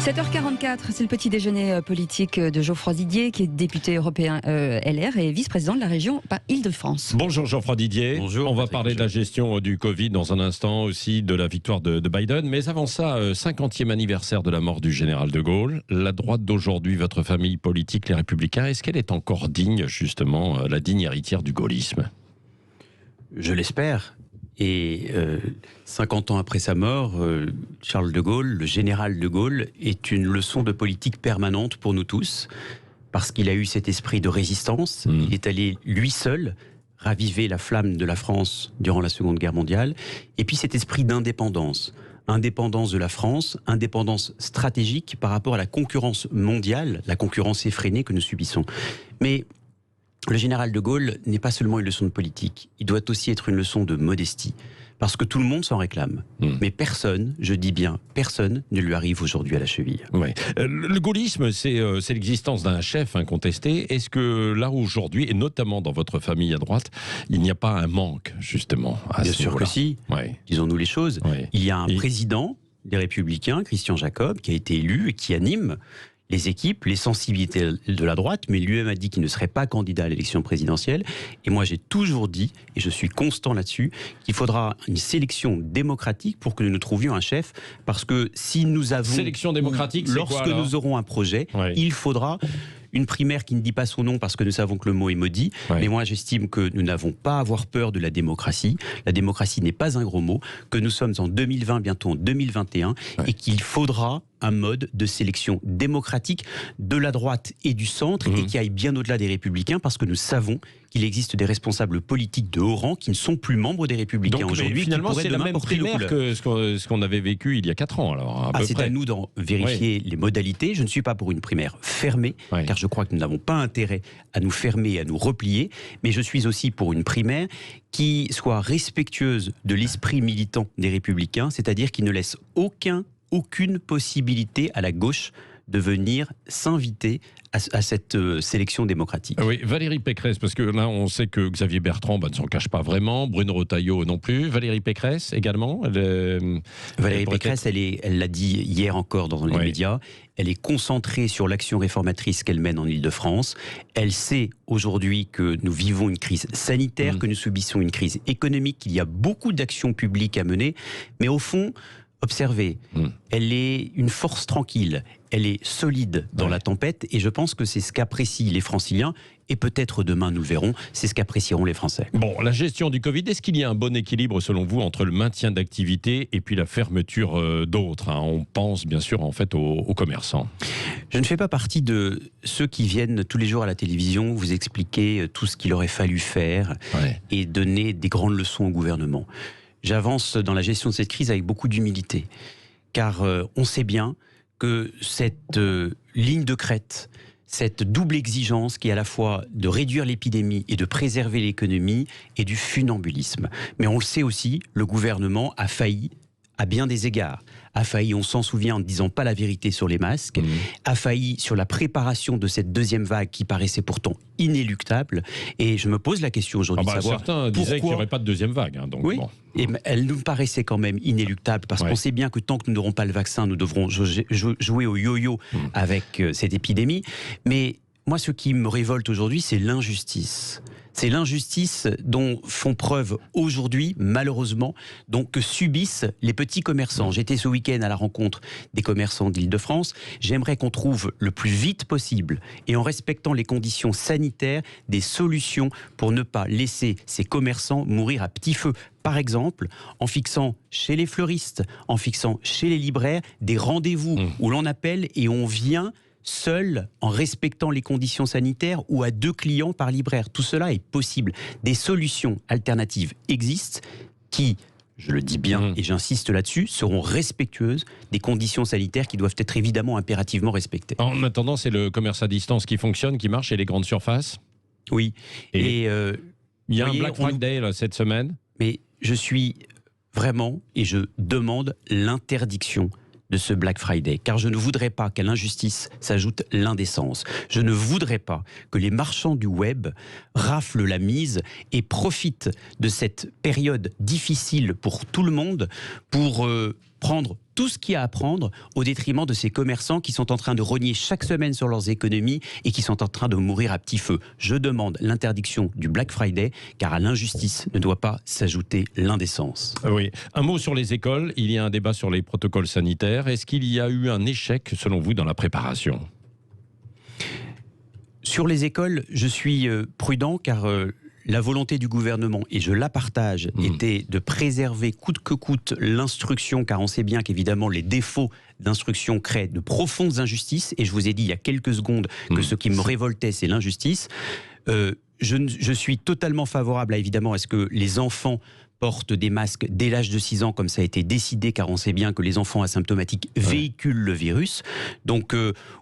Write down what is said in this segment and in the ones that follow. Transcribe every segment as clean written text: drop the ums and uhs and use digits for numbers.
7h44, c'est le petit déjeuner politique de Geoffroy Didier, qui est député européen LR et vice-président de la région Île-de-France. Bonjour Geoffroy Didier. Bonjour. On va parler de la gestion du Covid dans un instant, aussi de la victoire de Biden. Mais avant ça, 50e anniversaire de la mort du général de Gaulle. La droite d'aujourd'hui, votre famille politique, les Républicains, est-ce qu'elle est encore digne, justement, la digne héritière du gaullisme? Je l'espère. Et 50 ans après sa mort, Charles de Gaulle, le général de Gaulle, est une leçon de politique permanente pour nous tous, parce qu'il a eu cet esprit de résistance. Il est allé, lui seul, raviver la flamme de la France durant la Seconde Guerre mondiale, et puis cet esprit d'indépendance. Indépendance de la France, indépendance stratégique par rapport à la concurrence mondiale, la concurrence effrénée que nous subissons. Mais le général de Gaulle n'est pas seulement une leçon de politique, il doit aussi être une leçon de modestie, parce que tout le monde s'en réclame. Mais personne, je dis bien personne, ne lui arrive aujourd'hui à la cheville. Ouais. Le gaullisme, c'est l'existence d'un chef incontesté. Est-ce que là aujourd'hui, et notamment dans votre famille à droite, il n'y a pas un manque justement à Bien sûr que si, disons-nous les choses. Il y a un président des Républicains, Christian Jacob, qui a été élu et qui anime les équipes, les sensibilités de la droite, mais lui-même a dit qu'il ne serait pas candidat à l'élection présidentielle. Et moi, j'ai toujours dit, et je suis constant là-dessus, qu'il faudra une sélection démocratique pour que nous trouvions un chef. Parce que si nous avons... Sélection démocratique, c'est lorsque quoi, alors nous aurons un projet, il faudra une primaire qui ne dit pas son nom parce que nous savons que le mot est maudit. Mais moi, j'estime que nous n'avons pas à avoir peur de la démocratie. La démocratie n'est pas un gros mot, que nous sommes en 2020, bientôt en 2021, et qu'il faudra un mode de sélection démocratique de la droite et du centre et qui aille bien au-delà des Républicains, parce que nous savons qu'il existe des responsables politiques de haut rang qui ne sont plus membres des Républicains aujourd'hui. Finalement, c'est la même primaire que ce qu'on avait vécu il y a 4 ans. Alors, c'est à nous d'en vérifier les modalités. Je ne suis pas pour une primaire fermée, car je crois que nous n'avons pas intérêt à nous fermer et à nous replier, mais je suis aussi pour une primaire qui soit respectueuse de l'esprit militant des Républicains, c'est-à-dire qui ne laisse aucune possibilité à la gauche de venir s'inviter à cette sélection démocratique. Oui, Valérie Pécresse, parce que là, on sait que Xavier Bertrand ne s'en cache pas vraiment, Bruno Retailleau non plus, Valérie Pécresse également. Valérie Pécresse, elle l'a dit hier encore dans les médias, elle est concentrée sur l'action réformatrice qu'elle mène en Île-de-France. Elle sait aujourd'hui que nous vivons une crise sanitaire, que nous subissons une crise économique, qu'il y a beaucoup d'actions publiques à mener, mais au fond, observez, elle est une force tranquille, elle est solide dans la tempête, et je pense que c'est ce qu'apprécient les Franciliens, et peut-être demain nous le verrons, c'est ce qu'apprécieront les Français. Bon, la gestion du Covid, est-ce qu'il y a un bon équilibre selon vous entre le maintien d'activité et puis la fermeture d'autres, On pense bien sûr en fait aux commerçants. Je ne fais pas partie de ceux qui viennent tous les jours à la télévision vous expliquer tout ce qu'il aurait fallu faire et donner des grandes leçons au gouvernement. J'avance dans la gestion de cette crise avec beaucoup d'humilité, car on sait bien que cette ligne de crête, cette double exigence qui est à la fois de réduire l'épidémie et de préserver l'économie est du funambulisme. Mais on le sait aussi, le gouvernement a failli à bien des égards. A failli, on s'en souvient, en ne disant pas la vérité sur les masques, a failli sur la préparation de cette deuxième vague qui paraissait pourtant inéluctable. Et je me pose la question aujourd'hui de savoir certains disaient qu'il n'y aurait pas de deuxième vague. Donc et elle nous paraissait quand même inéluctable, parce qu'on sait bien que tant que nous n'aurons pas le vaccin, nous devrons jouer au yo-yo avec cette épidémie. Mais moi, ce qui me révolte aujourd'hui, c'est l'injustice. C'est l'injustice dont font preuve aujourd'hui, malheureusement, donc que subissent les petits commerçants. J'étais ce week-end à la rencontre des commerçants d'Île-de-France. J'aimerais qu'on trouve le plus vite possible, et en respectant les conditions sanitaires, des solutions pour ne pas laisser ces commerçants mourir à petit feu. Par exemple, en fixant chez les fleuristes, en fixant chez les libraires des rendez-vous où l'on appelle et on vient seul, en respectant les conditions sanitaires, ou à 2 clients par libraire. Tout cela est possible. Des solutions alternatives existent qui, je le dis bien et j'insiste là-dessus, seront respectueuses des conditions sanitaires qui doivent être évidemment impérativement respectées. En attendant, c'est le commerce à distance qui fonctionne, qui marche, et les grandes surfaces. Oui. Et il y a un Black Friday là, cette semaine. Mais je suis vraiment, et je demande l'interdiction de ce Black Friday, car je ne voudrais pas qu'à l'injustice s'ajoute l'indécence. Je ne voudrais pas que les marchands du web raflent la mise et profitent de cette période difficile pour tout le monde pour prendre tout ce qu'il y a à prendre au détriment de ces commerçants qui sont en train de rogner chaque semaine sur leurs économies et qui sont en train de mourir à petit feu. Je demande l'interdiction du Black Friday, car à l'injustice ne doit pas s'ajouter l'indécence. Oui. Un mot sur les écoles. Il y a un débat sur les protocoles sanitaires. Est-ce qu'il y a eu un échec, selon vous, dans la préparation ? Sur les écoles, je suis prudent, car la volonté du gouvernement, et je la partage, était de préserver coûte que coûte l'instruction, car on sait bien qu'évidemment les défauts d'instruction créent de profondes injustices, et je vous ai dit il y a quelques secondes que ce qui me révoltait, c'est l'injustice. Je suis totalement favorable, évidemment, à ce que les enfants portent des masques dès l'âge de 6 ans, comme ça a été décidé, car on sait bien que les enfants asymptomatiques véhiculent le virus. Donc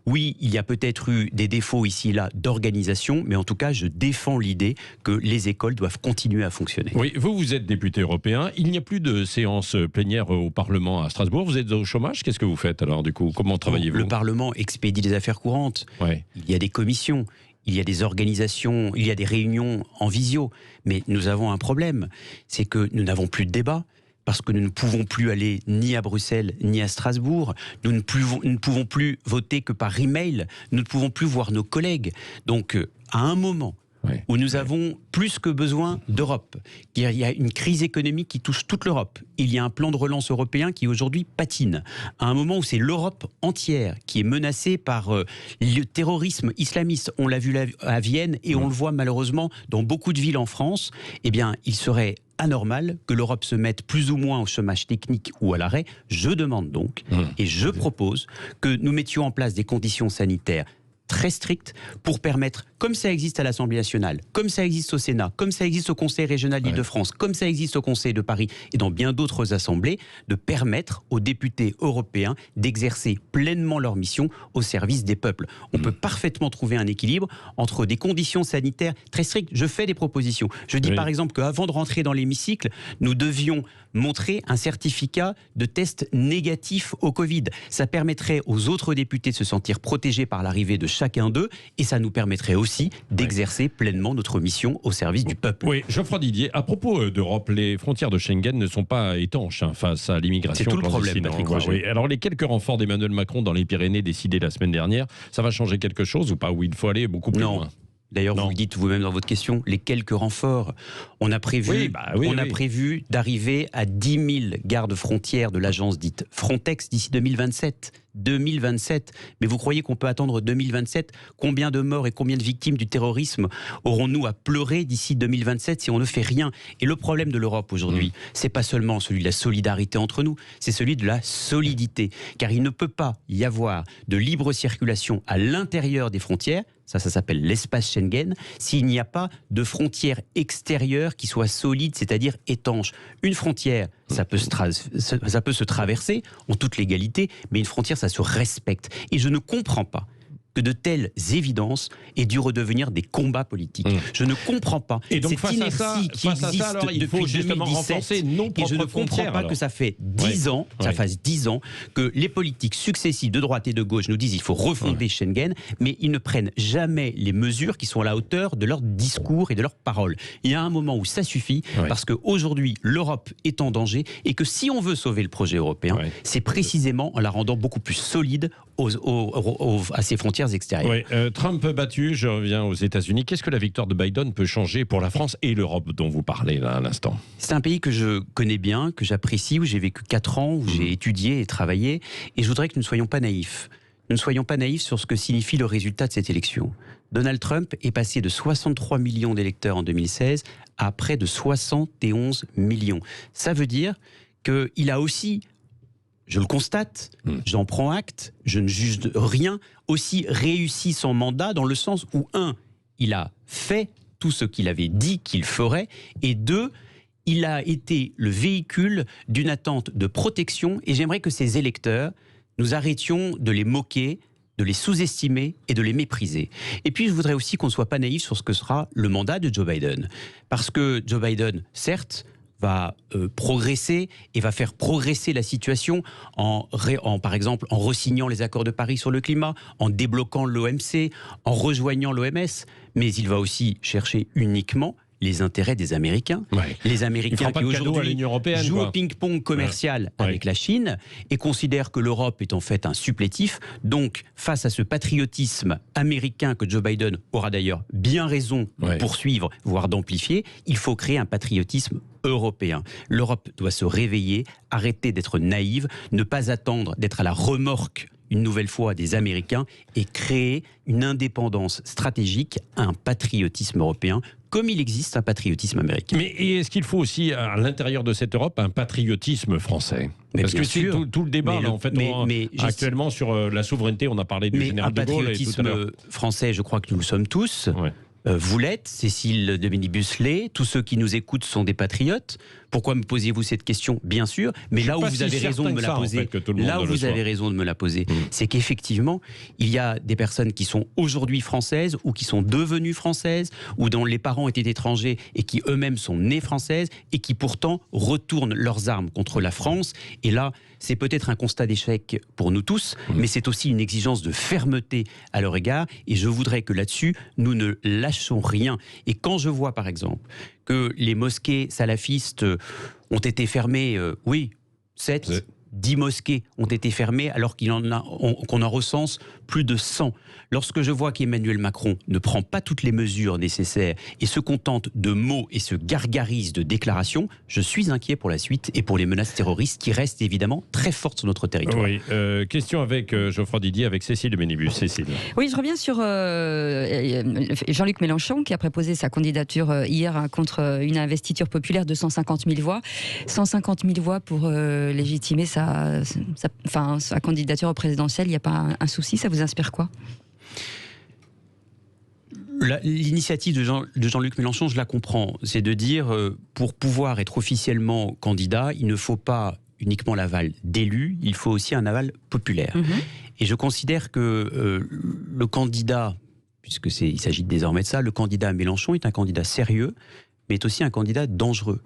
oui, il y a peut-être eu des défauts ici et là d'organisation, mais en tout cas, je défends l'idée que les écoles doivent continuer à fonctionner. Oui, vous êtes député européen. Il n'y a plus de séance plénière au Parlement à Strasbourg. Vous êtes au chômage. Qu'est-ce que vous faites alors, du coup ? Comment travaillez-vous ? Le Parlement expédie des affaires courantes. Ouais. Il y a des commissions. Il y a des organisations, il y a des réunions en visio, mais nous avons un problème, c'est que nous n'avons plus de débat, parce que nous ne pouvons plus aller ni à Bruxelles ni à Strasbourg, nous ne pouvons plus voter que par email, nous ne pouvons plus voir nos collègues. Donc à un moment où nous avons plus que besoin d'Europe, il y a une crise économique qui touche toute l'Europe, il y a un plan de relance européen qui aujourd'hui patine, à un moment où c'est l'Europe entière qui est menacée par le terrorisme islamiste. On l'a vu à Vienne et on le voit malheureusement dans beaucoup de villes en France. Eh bien, il serait anormal que l'Europe se mette plus ou moins au chômage technique ou à l'arrêt. Je demande donc, et je propose, que nous mettions en place des conditions sanitaires très strictes pour permettre, comme ça existe à l'Assemblée nationale, comme ça existe au Sénat, comme ça existe au Conseil régional d'Île-de-France, comme ça existe au Conseil de Paris et dans bien d'autres assemblées, de permettre aux députés européens d'exercer pleinement leur mission au service des peuples. On peut parfaitement trouver un équilibre entre des conditions sanitaires très strictes. Je fais des propositions. Je dis par exemple qu'avant de rentrer dans l'hémicycle, nous devions montrer un certificat de test négatif au Covid. Ça permettrait aux autres députés de se sentir protégés par l'arrivée de chacun d'eux et ça nous permettrait aussi d'exercer pleinement notre mission au service du peuple. Oui, Geoffroy Didier, à propos d'Europe, les frontières de Schengen ne sont pas étanches face à l'immigration. C'est tout le problème, Patrick Roger. Oui. Alors les quelques renforts d'Emmanuel Macron dans les Pyrénées décidés la semaine dernière, ça va changer quelque chose ou pas? Ou il faut aller beaucoup plus loin? D'ailleurs, vous le dites vous-même dans votre question, les quelques renforts. On a prévu, prévu d'arriver à 10 000 gardes frontières de l'agence dite Frontex d'ici 2027. 2027. Mais vous croyez qu'on peut attendre 2027? Combien de morts et combien de victimes du terrorisme aurons-nous à pleurer d'ici 2027 si on ne fait rien? Et le problème de l'Europe aujourd'hui, c'est pas seulement celui de la solidarité entre nous, c'est celui de la solidité. Car il ne peut pas y avoir de libre circulation à l'intérieur des frontières, ça s'appelle l'espace Schengen, s'il n'y a pas de frontières extérieures qui soient solides, c'est-à-dire étanches. Une frontière, ça peut se traverser en toute légalité, mais une frontière, ça se respecte. Et je ne comprends pas que de telles évidences aient dû redevenir des combats politiques. Je ne comprends pas cette inertie qui existe depuis 2017 et je ne comprends pas que ça fait 10 ans, ça fasse 10 ans que les politiques successives de droite et de gauche nous disent il faut refonder Schengen, mais ils ne prennent jamais les mesures qui sont à la hauteur de leur discours et de leurs paroles. Il y a un moment où ça suffit parce qu'aujourd'hui l'Europe est en danger et que si on veut sauver le projet européen, c'est précisément en la rendant beaucoup plus solide à ses frontières extérieures. Trump battu, je reviens aux États-Unis. Qu'est-ce que la victoire de Biden peut changer pour la France et l'Europe dont vous parlez là à l'instant? C'est un pays que je connais bien, que j'apprécie, où j'ai vécu 4 ans, où j'ai étudié et travaillé. Et je voudrais que nous ne soyons pas naïfs. Nous ne soyons pas naïfs sur ce que signifie le résultat de cette élection. Donald Trump est passé de 63 millions d'électeurs en 2016 à près de 71 millions. Ça veut dire qu'il a aussi... Je le constate, j'en prends acte, je ne juge de rien, aussi réussi son mandat dans le sens où, 1, il a fait tout ce qu'il avait dit qu'il ferait, et 2, il a été le véhicule d'une attente de protection, et j'aimerais que ces électeurs, nous arrêtions de les moquer, de les sous-estimer et de les mépriser. Et puis je voudrais aussi qu'on ne soit pas naïf sur ce que sera le mandat de Joe Biden. Parce que Joe Biden, certes, va progresser et va faire progresser la situation par exemple en re-signant les accords de Paris sur le climat, en débloquant l'OMC, en rejoignant l'OMS, mais il va aussi chercher uniquement les intérêts des Américains. Ouais. Les Américains qui aujourd'hui jouent au ping-pong commercial avec la Chine et considèrent que l'Europe est en fait un supplétif. Donc, face à ce patriotisme américain que Joe Biden aura d'ailleurs bien raison de poursuivre, voire d'amplifier, il faut créer un patriotisme européen. L'Europe doit se réveiller, arrêter d'être naïve, ne pas attendre d'être à la remorque une nouvelle fois des Américains et créer une indépendance stratégique, un patriotisme européen, comme il existe un patriotisme américain. Mais est-ce qu'il faut aussi, à l'intérieur de cette Europe, un patriotisme français ? Parce que c'est tout le débat, là, en fait, actuellement, sur la souveraineté, on a parlé du général de Gaulle. Un patriotisme français, je crois que nous le sommes tous. Ouais. Vous l'êtes, Cécile Demény-Busselet, l'est, tous ceux qui nous écoutent sont des patriotes. Pourquoi me posez-vous cette question ? Bien sûr, mais là où vous avez raison de me la poser, c'est qu'effectivement, il y a des personnes qui sont aujourd'hui françaises ou qui sont devenues françaises ou dont les parents étaient étrangers et qui eux-mêmes sont nées françaises et qui pourtant retournent leurs armes contre la France. Et là, c'est peut-être un constat d'échec pour nous tous, mais c'est aussi une exigence de fermeté à leur égard. Et je voudrais que là-dessus, nous ne lâchons rien. Et quand je vois, par exemple, que les mosquées salafistes ont été fermées, 10 mosquées ont été fermées alors qu'on en recense plus de 100. Lorsque je vois qu'Emmanuel Macron ne prend pas toutes les mesures nécessaires et se contente de mots et se gargarise de déclarations, je suis inquiet pour la suite et pour les menaces terroristes qui restent évidemment très fortes sur notre territoire. Oui, question avec Geoffroy Didier, avec Cécile Demény-Busselet. Cécile. Oui, je reviens sur Jean-Luc Mélenchon qui a préposé sa candidature hier contre une investiture populaire de 150 000 voix. 150 000 voix pour légitimer sa candidature présidentielle, il n'y a pas un souci, ça vous inspire quoi ? L'initiative de Jean-Luc Mélenchon, je la comprends. C'est de dire, pour pouvoir être officiellement candidat, il ne faut pas uniquement l'aval d'élus, il faut aussi un aval populaire. Et je considère que le candidat, il s'agit désormais de ça, le candidat Mélenchon est un candidat sérieux, mais est aussi un candidat dangereux.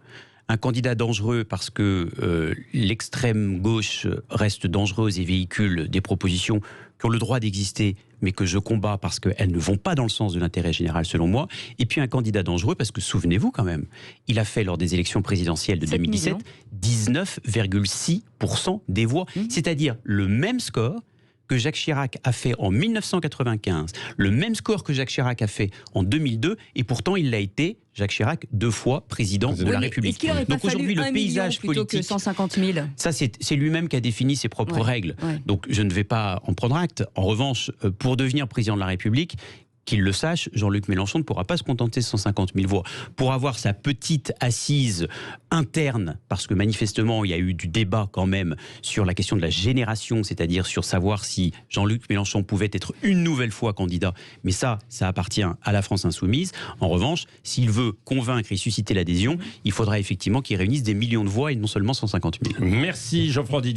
Un candidat dangereux parce que l'extrême gauche reste dangereuse et véhicule des propositions qui ont le droit d'exister, mais que je combats parce qu'elles ne vont pas dans le sens de l'intérêt général selon moi. Et puis un candidat dangereux parce que, souvenez-vous quand même, il a fait lors des élections présidentielles de 2017 19,6% des voix, c'est-à-dire le même score que Jacques Chirac a fait en 1995, le même score que Jacques Chirac a fait en 2002, et pourtant il l'a été, Jacques Chirac, 2 fois président de la République. Est-ce qu'il n'aurait pas fallu 1 million plutôt que 150 000 ? Ça, c'est lui-même qui a défini ses propres règles. Donc je ne vais pas en prendre acte. En revanche, pour devenir président de la République, qu'il le sache, Jean-Luc Mélenchon ne pourra pas se contenter de 150 000 voix. Pour avoir sa petite assise interne, parce que manifestement, il y a eu du débat quand même sur la question de la génération, c'est-à-dire sur savoir si Jean-Luc Mélenchon pouvait être une nouvelle fois candidat. Mais ça appartient à la France insoumise. En revanche, s'il veut convaincre et susciter l'adhésion, il faudra effectivement qu'il réunisse des millions de voix et non seulement 150 000. Merci Geoffroy Didier.